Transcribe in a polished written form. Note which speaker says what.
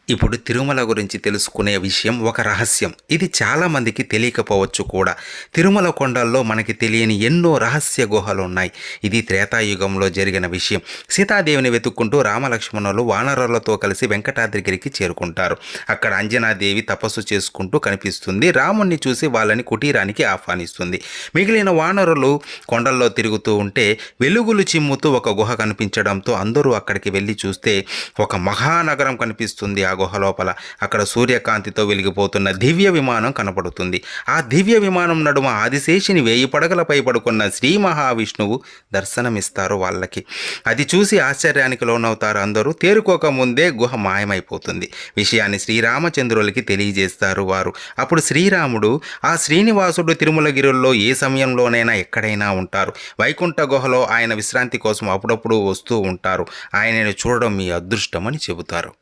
Speaker 1: ఇప్పుడు తిరుమల గురించి తెలుసుకునే విషయం ఒక రహస్యం. ఇది చాలామందికి తెలియకపోవచ్చు కూడా. తిరుమల కొండల్లో మనకి తెలియని ఎన్నో రహస్య గుహలు ఉన్నాయి. ఇది త్రేతాయుగంలో జరిగిన విషయం. సీతాదేవిని వెతుక్కుంటూ రామలక్ష్మణులు వానరులతో కలిసి వెంకటాద్రిగిరికి చేరుకుంటారు. అక్కడ అంజనాదేవి తపస్సు చేసుకుంటూ కనిపిస్తుంది. రాముణ్ణి చూసి వాళ్ళని కుటీరానికి ఆహ్వానిస్తుంది. మిగిలిన వానరులు కొండల్లో తిరుగుతూ ఉంటే వెలుగులు చిమ్ముతూ ఒక గుహ కనిపించడంతో అందరూ అక్కడికి వెళ్ళి చూస్తే ఒక మహానగరం కనిపిస్తుంది. ఆ గుహ లోపల అక్కడ సూర్యకాంతితో వెలిగిపోతున్న దివ్య విమానం కనపడుతుంది. ఆ దివ్య విమానం నడుమ ఆదిశేషుని 1000 పడగలపై పడుకున్న శ్రీ మహావిష్ణువు దర్శనమిస్తారు వాళ్ళకి. అది చూసి ఆశ్చర్యానికి లోనవుతారు అందరూ. తేరుకోక ముందే గుహ మాయమైపోతుంది. విషయాన్ని శ్రీరామచంద్రులకి తెలియజేస్తారు వారు. అప్పుడు శ్రీరాముడు, ఆ శ్రీనివాసుడు తిరుమలగిరుల్లో ఏ సమయంలోనైనా ఎక్కడైనా ఉంటారు. వైకుంఠ గుహలో ఆయన విశ్రాంతి కోసం అప్పుడప్పుడు వస్తూ ఉంటారు. ఆయనను చూడడం మీ అదృష్టం అని చెబుతారు.